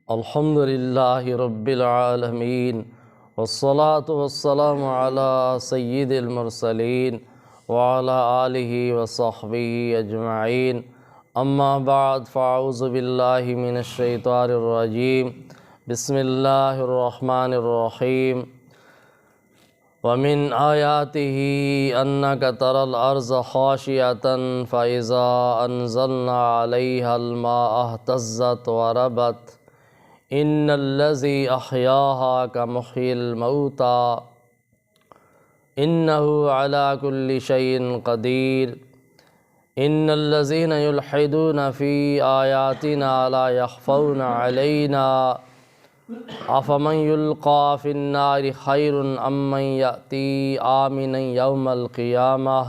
الحمد للہ رب العالمین والصلاة والسلام علی سید المرسلین وعلی آلہ وصحبہ اجمعین اما بعد فاعوذ باللہ من الشیطان الرجیم بسم اللہ الرحمن الرحیم ومن آیاتہ انک تری الارض خاشعۃ فاذا انزلنا علیہا الماء اہتزت وربت ان الذی احیاہا کمحیی الموتی انہ علی کل شیء قدیر ان الذین یلحدون فی آیاتنا لا یخفون علینا افمن یلقی فی النار خیر ام من یأتی آمنا یوم القیامہ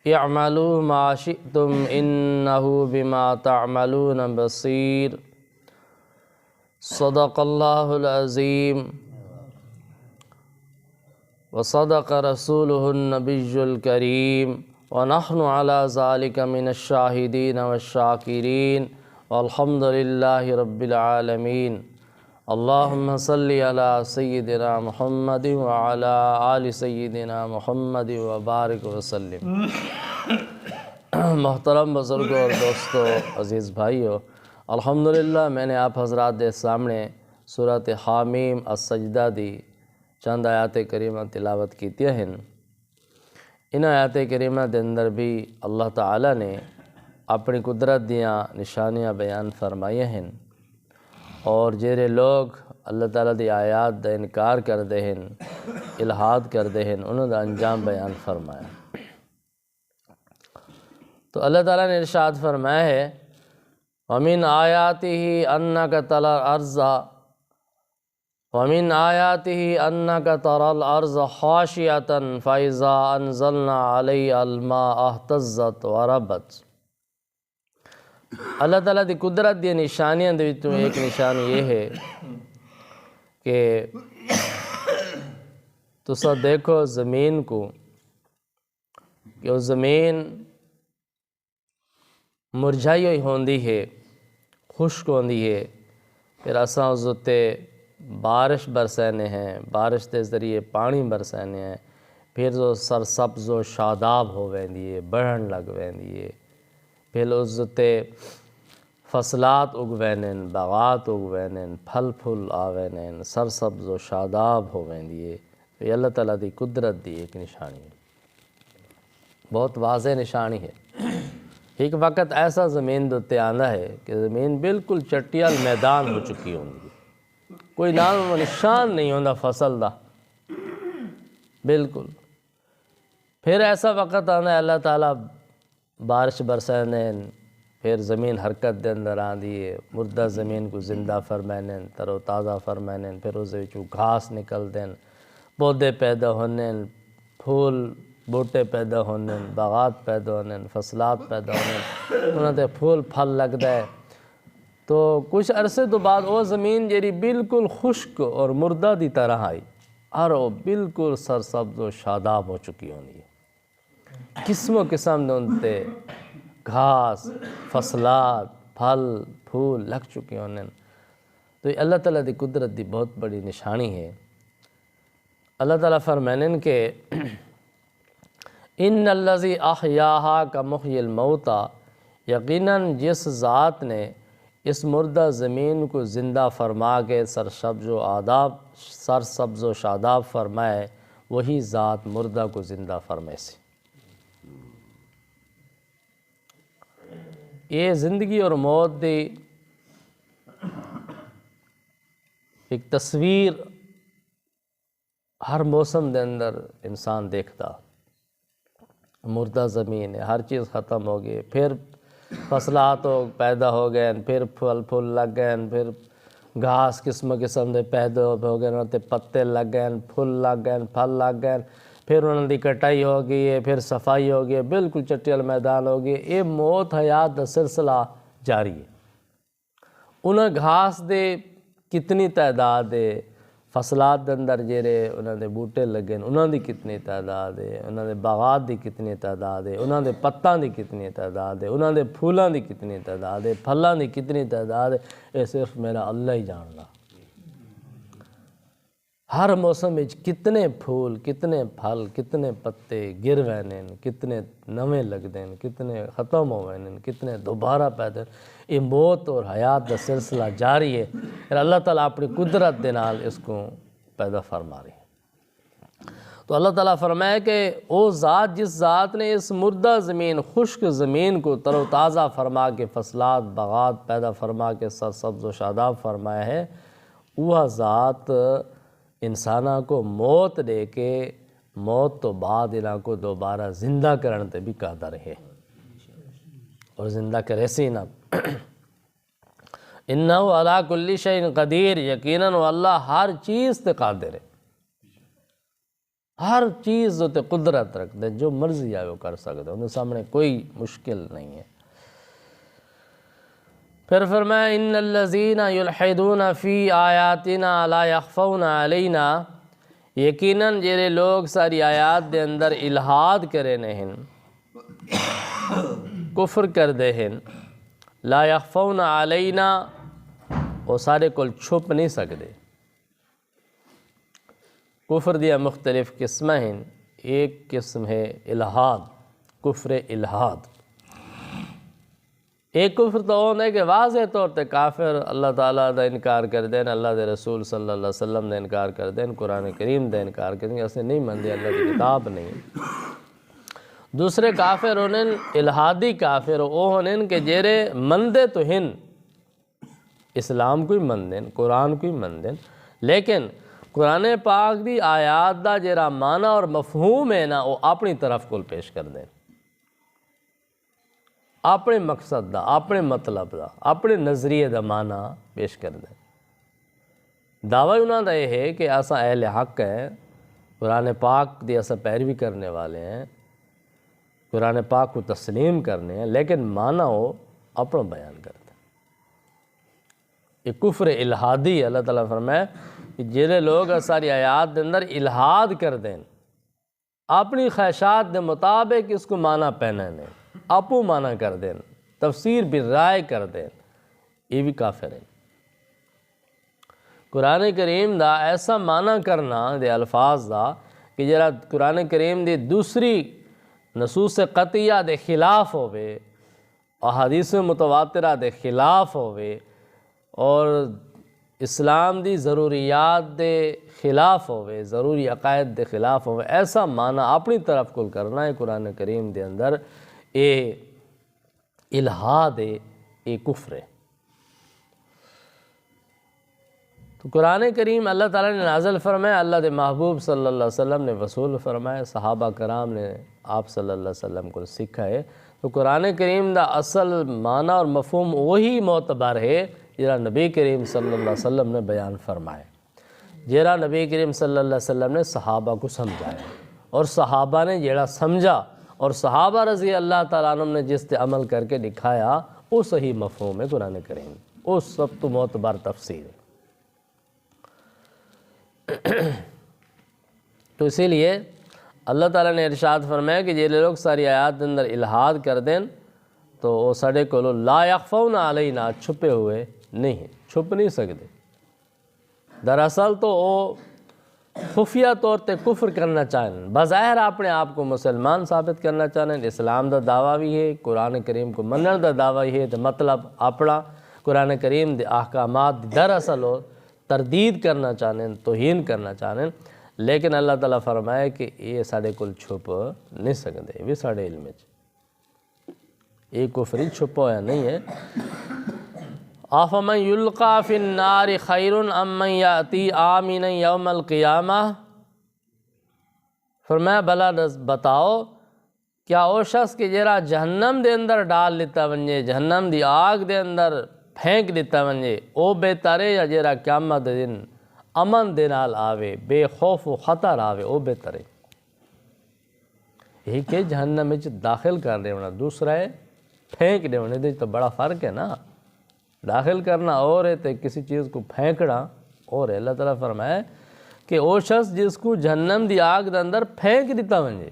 اعملوا ما شئتم انہ بما تعملون بصیر صدق اللہ العظیم وصدق رسولہ النبی الکریم ونحن علی ذلک من الشاہدین والشاکرین والحمد للہ رب العالمین اللہم صلی علی سیدنا محمد وعلی آل سیدنا محمد وبارک وسلم۔ محترم بزرگوں اور دوستوں، عزیز بھائیوں، الحمدللہ میں نے آپ حضرات دے سامنے سورۃ حامیم السجدہ دی چند آیات کریمہ تلاوت کیتی ہیں۔ ان آیات کریمہ دے اندر بھی اللہ تعالیٰ نے اپنی قدرت دیاں نشانیاں بیان فرمائی ہیں، اور جیرے لوگ اللہ تعالیٰ دی آیات دا انکار کر دے ہیں، الہاد کر دے ہیں، انہوں دا انجام بیان فرمایا۔ تو اللہ تعالیٰ نے ارشاد فرمایا ہے وَمِنْ آيَاتِهِ أَنَّكَ تَرَى الْأَرْضَ وَمِنْ آيَاتِهِ أَنَّكَ تَرَى الْأَرْضَ خَاشِعَةً فَإِذَا أَنزَلْنَا عَلَيْهَا الْمَاءَ اهْتَزَّتْ وَرَبَتْ۔ اللہ تعالیٰ دی قدرت دی نشانیاں دے وچوں ایک نشانی یہ ہے کہ تسا دیکھو زمین کو کہ وہ زمین مرجھائی ہوئی ہوندی ہے، خشک ہوندی ہے، پھر اساں اس تے بارش برسانے ہیں، بارش دے ذریعے پانی برسانے ہیں، پھر جو سرسبز و شاداب ہو ویندی ہے، بڑھن لگ ویندی ہے، پھر اس تے فصلات اگوینن، باغات اگوینن، پھل پھل آوینن، سرسبز و شاداب ہو ویندی ہے۔ تو یہ اللہ تعالیٰ دی قدرت دی ایک نشانی ہے، بہت واضح نشانی ہے۔ ایک وقت ایسا زمین دوتے آنا ہے کہ زمین بالکل چٹیال میدان ہو چکی ہوندی، کوئی نام و نشان نہیں ہوندا فصل دا، بالکل۔ پھر ایسا وقت آنا ہے اللہ تعالیٰ بارش برسانین، پھر زمین حرکت دے اندر آندی ہے، مردہ زمین کو زندہ فرمینن، تر و تازہ فرمینن، پھر اس وچوں گھاس نکل دین، پودے پیدا ہونن، پھول بوٹے پیدا ہونے، باغات پیدا ہونے، فصلات پیدا ہونے، انہوں تے پھول پھل لگتا ہے۔ تو کچھ عرصے تو بعد وہ زمین جیری بالکل خشک اور مردہ دی طرح آئی، اور وہ بالکل سرسبز و شاداب ہو چکی ہونی ہے، قسم و قسم دے ان تے گھاس، فصلات، پھل پھول لگ چکی ہونے۔ تو یہ اللہ تعالیٰ دی قدرت دی بہت بڑی نشانی ہے۔ اللہ تعالیٰ فرمانن کہ ان الذی احیاہا کمحیی الموتی، یقیناً جس ذات نے اس مردہ زمین کو زندہ فرما کے سرسبز و شاداب فرمائے، وہی ذات مردہ کو زندہ فرمائے سے۔ یہ زندگی اور موت دی ایک تصویر ہر موسم دے اندر انسان دیکھتا، مردہ زمین ہے، ہر چیز ختم ہو گئی، پھر فصلات پیدا ہو گئے، پھر پھل پھول لگ گئے، پھر گھاس قسم قسم دے پیدا ہو گئے، انہوں تے پتے لگ گئے، پھول لگ گئے، پھل لگ گئے، پھر انہوں دی کٹائی ہو گئی ہے، پھر صفائی ہو گئی ہے، بالکل چٹیل میدان ہو گئی۔ یہ موت حیات دا سلسلہ جاری ہے۔ انہاں گھاس دے کتنی تعداد ہے، فصلات دے اندر جڑے انہاں دے بوٹے لگے انہاں دی کتنی تعداد ہے، انہاں دے باغات دی کتنی تعداد ہے، انہاں دے پتاں دی کتنی تعداد ہے، انہاں دے پھولاں دی کتنی تعداد ہے، پھلاں دی کتنی تعداد ہے، یہ صرف میرا اللہ ہی جاندا۔ ہر موسم وچ کتنے پھول، کتنے پھل، کتنے پتے گر وینن، کتنے نویں لگدن، کتنے ختم ہو وینن، کتنے دوبارہ پیدا، یہ موت اور حیات کا سلسلہ جاری ہے، پھر اللہ تعالیٰ اپنی قدرت دے نال اس کو پیدا فرما رہی ہے۔ تو اللہ تعالیٰ فرمایا کہ وہ ذات جس ذات نے اس مردہ زمین، خشک زمین کو تر و تازہ فرما کے فصلات باغات پیدا فرما کے سبز و شاداب فرمایا ہے، وہ ذات انسانہ کو موت دے کے موت تو بعد انہاں کو دوبارہ زندہ کرن تے بھی قادر ہے، اور زندہ کرے سی نا انہو علی کل شیء قدیر، یقیناً وہ اللہ ہر چیز تے قادر ہے، ہر چیز تے قدرت رکھ دے، جو مرضی آئے وہ کر سکتے، انہیں سامنے کوئی مشکل نہیں ہے۔ پھر فرمایا ان الذین یلحدون فی آیاتنا لا یخفون علینا، یقیناً جیرے لوگ ساری آیات دے اندر الہاد کرے نہیں، کفر کر دے ہیں، لا یخفون علینا، وہ سارے کل چھپ نہیں سکتے۔ کفر دیا مختلف قسمیں ہیں، ایک قسم ہے الہاد، کفر الہاد۔ ایک کفر تو ہوتا ہے کہ واضح طور تے کافر اللہ تعالیٰ دا انکار کر دین، اللہ دے رسول صلی اللہ علیہ وسلم دا انکار کر دین، قرآن کریم دا انکار کر دین، اسے نہیں مندے اللہ کی کتاب نہیں۔ دوسرے کافر ہونے الہادی کافر وہ ہونے کہ جیرے مندے تو ہن اسلام کوئی مندین، قرآن کوئی مندین، لیکن قرآن پاک دی آیات دا جیرا معنی اور مفہوم ہے نا وہ اپنی طرف کل پیش کر دیں، اپنے مقصد دا، اپنے مطلب دا، اپنے نظریے دا معنی پیش کر دیں۔ دعویٰ انہوں دا یہ ہے کہ ایسا اہل حق ہے، قرآن پاک دی ایسا پیروی کرنے والے ہیں، قرآن پاک کو تسلیم کرنے ہیں، لیکن معنی وہ اپنا بیان کرتے ہیں۔ یہ کفر الہادی ہے۔ اللہ تعالیٰ فرمائے کہ جنہیں لوگ ساری آیات دے اندر الہاد کر دیں، اپنی خواہشات دے مطابق اس کو معنی پہنے، اپو معنی کر دیں، تفسیر بھی رائے کر دیں، یہ بھی کافر ہے۔ قرآن کریم دا ایسا معنی کرنا دے الفاظ دا کہ جرا قرآن کریم دی دوسری نصوص قطعیہ دے خلاف ہوئے، احادیث متواترہ دے خلاف ہوئے، اور اسلام دی ضروریات دے خلاف ہوئے، ضروری عقائد دے خلاف ہوئے، ایسا معنی اپنی طرف کل کرنا ہے قرآن کریم دے اندر، اے الہاد ہے، اے کفر ہے۔ تو قرآن کریم اللہ تعالیٰ نے نازل فرمایا، اللہ دے محبوب صلی اللہ علیہ وسلم نے وصول فرمایا، صحابہ کرام نے آپ صلی اللہ علیہ وسلم کو سکھا ہے۔ تو قرآن کریم دا اصل معنی اور مفہوم وہی معتبر ہے جیرا نبی کریم صلی اللہ علیہ وسلم نے بیان فرمائے، جیرا نبی کریم صلی اللہ علیہ وسلم نے صحابہ کو سمجھایا، اور صحابہ نے جیڑا سمجھا اور صحابہ رضی اللہ تعالیٰ عنہ نے جس تے عمل کر کے دکھایا، وہ صحیح مفہوم ہے قرآن کریم، وہ سب تو معتبر تفسیر ہے۔ تو اسی لیے اللہ تعالیٰ نے ارشاد فرمایا کہ یہ لوگ ساری آیات کے اندر الہاد کر دیں تو وہ ساڑھے کو لا یخفون علینا، چھپے ہوئے نہیں ہیں، چھپ نہیں سکتے۔ دراصل تو وہ خفیہ طور تے کفر کرنا چاہیں، بظاہر اپنے آپ کو مسلمان ثابت کرنا چاہیں، اسلام دا دعویٰ بھی ہے، قرآن کریم کو منن دا دعویٰ ہے، تو مطلب اپنا قرآن کریم دے احکامات دراصل ہو تردید کرنا چاہیں، توہین کرنا چاہیں، لیکن اللہ تعالیٰ فرمائے کہ یہ ساڑھے کل چھپ نہیں سکتے، یہ بھی ساڑھے علم ہے، یہ کفری چھپا ہوا نہیں ہے۔ آفمن یلقا فی النار خیر ام من یاتی آمنا یوم القیامہ، فرمایا بلا بتاؤ کیا وہ شخص کہ جرا جہنم دے اندر ڈال لیتا ونجے، جہنم دی آگ دے اندر پھینک دیتا ونجے، او بہتر ہے یا جرا قیامت دن امن دے نال آوے، بے خوف و خطر آوے، او بہتر ہے۔ یہی کہ جہنم میں داخل کر دے ہونا، دوسرا ہے پھینک دے ہونے دے، تو بڑا فرق ہے نا، داخل کرنا اور ہے تو کسی چیز کو پھینکنا اور ہے۔ اللہ تعالیٰ فرمائے کہ او شخص جس کو جہنم دی آگ دے اندر پھینک دیتا ونجے،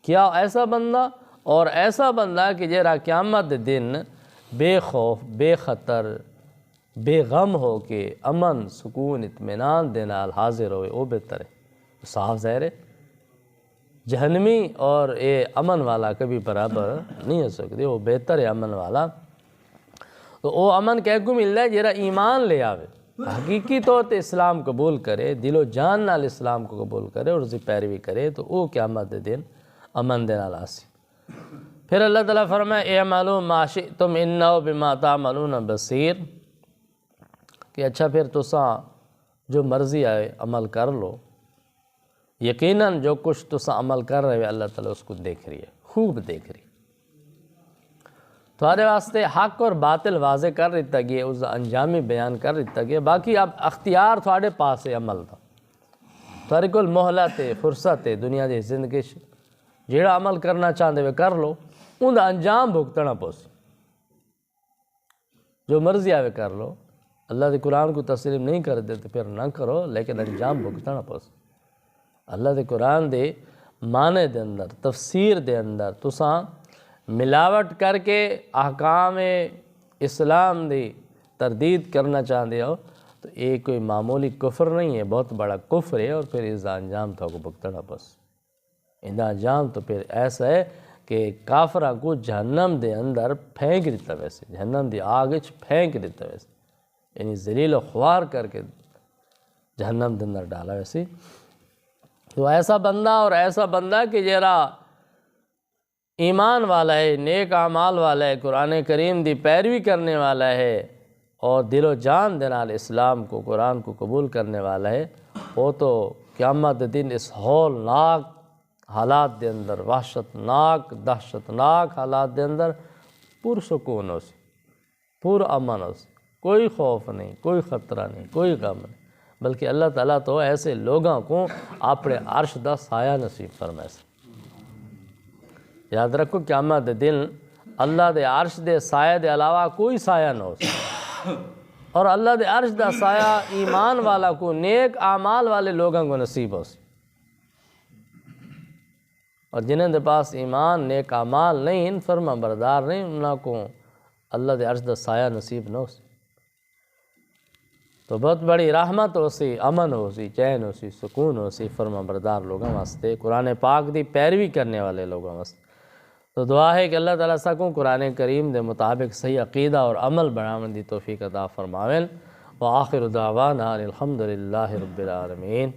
کیا ایسا بندہ اور ایسا بندہ کہ جیرا قیامت دے دن بے خوف، بے خطر، بے غم ہو کے امن، سکون، اطمینان دے نال حاضر ہوئے، وہ بہتر ہے۔ صاف ظاہر ہے جہنمی اور اے امن والا کبھی برابر نہیں ہو سکتے، وہ بہتر ہے امن والا۔ تو وہ امن کہہ کو مل ہے جیرا ایمان لے آوے، حقیقی طور تے اسلام قبول کرے، دل و جان نال اسلام کو قبول کرے اور اس کی پیروی کرے، تو وہ قیامت دے دن امن دے نال آسی۔ پھر اللہ تعالیٰ فرمائے اعملوا ما شئتم انہ بما تعملون بصیر، کہ اچھا پھر تساں جو مرضی آئے عمل کر لو، یقیناً جو کچھ تساں عمل کر رہے ہو اللہ تعالیٰ اس کو دیکھ رہی ہے، خوب دیکھ رہی ہے۔ تھوڑے واسطے حق اور باطل واضح کر دیتا گیا، اس انجامی بیان کر دیتا گیا، باقی اب اختیار تھوڑے پاس ہے عمل دا، تھوڑے کول مہلت ہے، فرصت ہے دنیا دی زندگی جیڑا عمل کرنا چاہتے ہوئے کر لو، ان دا انجام بھگتنا پوسی، جو مرضی آوے کر لو۔ اللہ دے قرآن کو تسلیم نہیں کر دیتے پھر نہ کرو، لیکن انجام بھگتنا پوسی۔ اللہ دے قرآن دے معنی دے اندر، تفسیر دے اندر تساں ملاوٹ کر کے احکام اسلام دی تردید کرنا چاہتے ہو تو یہ کوئی معمولی کفر نہیں ہے، بہت بڑا کفر ہے، اور پھر اس دا انجام تو کو بھگتنا پوسی۔ ان دا انجام تو پھر ایسا ہے کہ کافرہ کو جہنم دے اندر پھینک دیتا، ویسے جہنم دی آگ وچ پھینک دیتا، ویسے یعنی ذلیل و خوار کر کے جہنم دے اندر ڈالا ویسے۔ تو ایسا بندہ اور ایسا بندہ کہ جیرا ایمان والا ہے، نیک اعمال والا ہے، قرآن کریم دی پیروی کرنے والا ہے اور دل و جان دے نال اسلام کو، قرآن کو قبول کرنے والا ہے، وہ تو قیامت دن اس ہولناک حالات دے اندر، وحشتناک دہشتناک حالات دے اندر پرسکون ہو سی، پر امن ہو سی، کوئی خوف نہیں، کوئی خطرہ نہیں، کوئی غم نہیں، بلکہ اللہ تعالیٰ تو ایسے لوگوں کو اپنے عرش دا سایہ نصیب فرمائے سے۔ یاد رکھو قیامت دے دن اللہ دے عرش دے سایہ دے علاوہ کوئی سایہ نہ ہو سکتا، اور اللہ دے عرش دا سایہ ایمان والا کو، نیک اعمال والے لوگوں کو نصیب ہو سی، اور جنہیں دے پاس ایمان، نیک اعمال نہیں، فرما بردار نہیں، انہوں کو اللہ دے عرش دا سایہ نصیب نہ ہو سی۔ تو بہت بڑی رحمت ہو سی، امن ہو سی، چین ہو سی، سکون ہو سی فرما بردار لوگوں واسطے، قرآن پاک دی پیروی کرنے والے لوگوں واسطے۔ تو دعا ہے کہ اللہ تعالیٰ سکوں قرآن کریم دے مطابق صحیح عقیدہ اور عمل بناون دی توفیق عطا فرماویں۔ وآخر دعوانا الحمدللہ رب العالمین۔